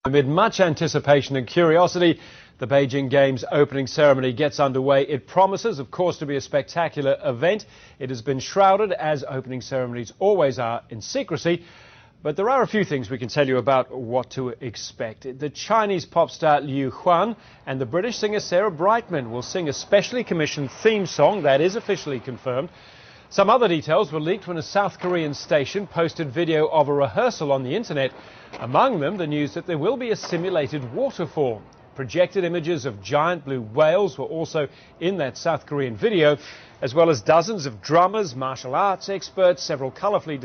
Amid much anticipation and curiosity, the Beijing Games opening ceremony gets underway. It promises, of course, to be a spectacular event. It has been shrouded, as opening ceremonies always are, in secrecy. But there are a few things we can tell you about what to expect. The Chinese pop star Liu Huan and the British singer Sarah Brightman will sing a specially commissioned theme song that is officially confirmed. Some other details were leaked when a South Korean station posted video of a rehearsal on the internet. Among them, the news that there will be a simulated waterfall. Projected images of giant blue whales were also in that South Korean video, as well as dozens of drummers, martial arts experts, several colourfully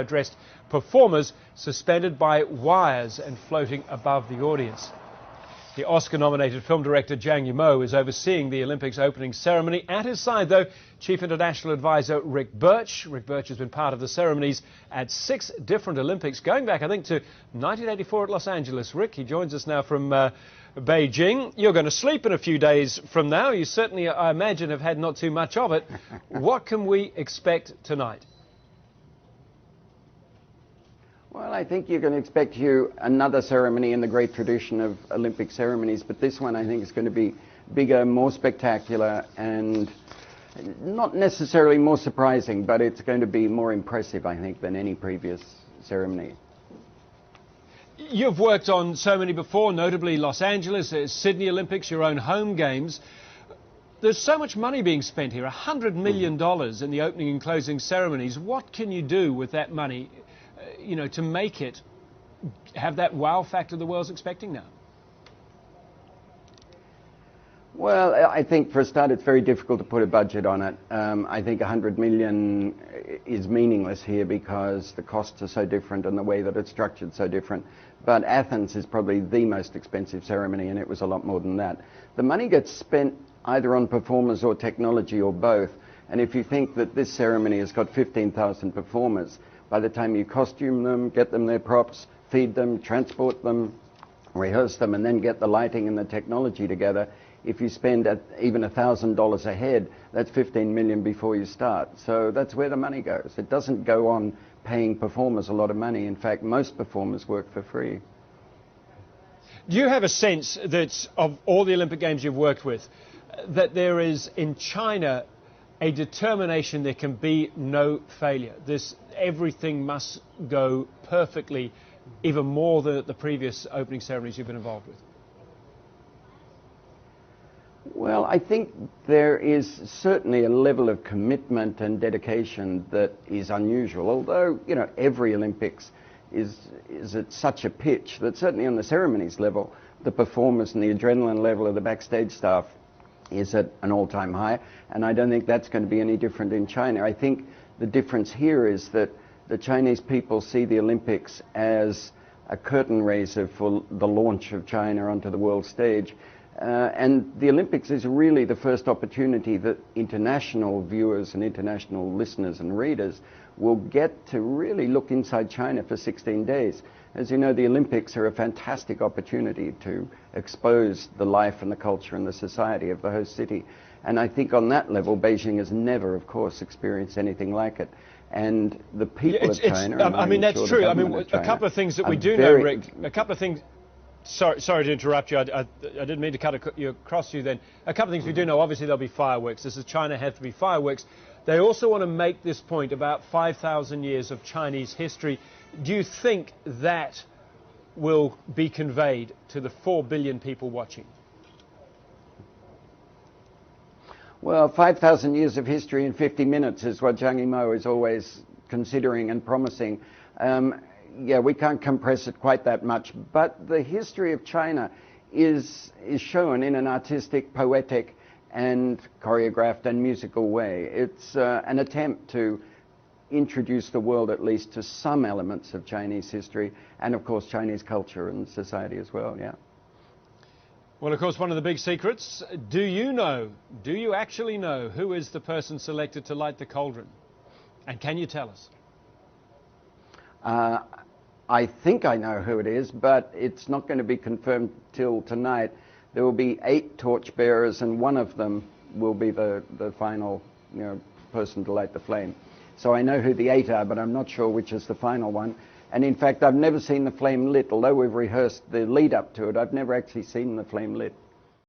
dressed performers suspended by wires and floating above the audience. The Oscar-nominated film director Zhang Yimou is overseeing the Olympics opening ceremony. At his side, though, Chief International Advisor Rick Birch. Rick Birch has been part of the ceremonies at 6 different Olympics, going back, I think, to 1984 at Los Angeles. Rick, he joins us now from Beijing. You're going to sleep in a few days from now. You certainly, I imagine, have had not too much of it. What can we expect tonight? Well, I think you're going to expect another ceremony in the great tradition of Olympic ceremonies, but this one I think is going to be bigger, more spectacular, and not necessarily more surprising, but it's going to be more impressive, I think, than any previous ceremony. You've worked on so many before, notably Los Angeles, Sydney Olympics, your own home games. There's so much money being spent here, $100 million in the opening and closing ceremonies. What can you do with that money, to make it have that wow factor the world's expecting now? Well, I think for a start it's very difficult to put a budget on it. I think $100 million is meaningless here because the costs are so different and the way that it's structured so different. But Athens is probably the most expensive ceremony, and it was a lot more than that. The money gets spent either on performers or technology or both. And if you think that this ceremony has got 15,000 performers, by the time you costume them, get them their props, feed them, transport them, rehearse them, and then get the lighting and the technology together, if you spend even $1,000 a head, that's $15 million before you start. So that's where the money goes. It doesn't go on paying performers a lot of money. In fact, most performers work for free. Do you have a sense that of all the Olympic Games you've worked with, that there is in China a determination there can be no failure? Everything must go perfectly, even more than at the previous opening ceremonies you've been involved with? Well, I think there is certainly a level of commitment and dedication that is unusual, although, every Olympics is at such a pitch that certainly on the ceremonies level, the performers and the adrenaline level of the backstage staff is at an all-time high, and I don't think that's going to be any different in China. I think the difference here is that the Chinese people see the Olympics as a curtain raiser for the launch of China onto the world stage. And the Olympics is really the first opportunity that international viewers and international listeners and readers will get to really look inside China for 16 days. As you know, the Olympics are a fantastic opportunity to expose the life and the culture and the society of the host city. And I think on that level, Beijing has never, of course, experienced anything like it. And the people of China... I mean, that's true. I mean, a couple of things that we do know, Rick, a couple of things... Sorry to interrupt you. I didn't mean to cut across you then. A couple of things we do know. Obviously, there'll be fireworks. This is China, have to be fireworks. They also want to make this point about 5,000 years of Chinese history. Do you think that will be conveyed to the 4 billion people watching? Well, 5,000 years of history in 50 minutes is what Zhang Yimou is always considering and promising. Yeah, we can't compress it quite that much, but the history of China is shown in an artistic, poetic, and choreographed and musical way. It's an attempt to introduce the world at least to some elements of Chinese history and, of course, Chinese culture and society as well, yeah. Well, of course, one of the big secrets, do you actually know who is the person selected to light the cauldron? And can you tell us? I think I know who it is, but it's not going to be confirmed till tonight. There will be 8 torchbearers, and one of them will be the final person to light the flame. So I know who the 8 are, but I'm not sure which is the final one. And in fact, I've never seen the flame lit, although we've rehearsed the lead up to it. I've never actually seen the flame lit.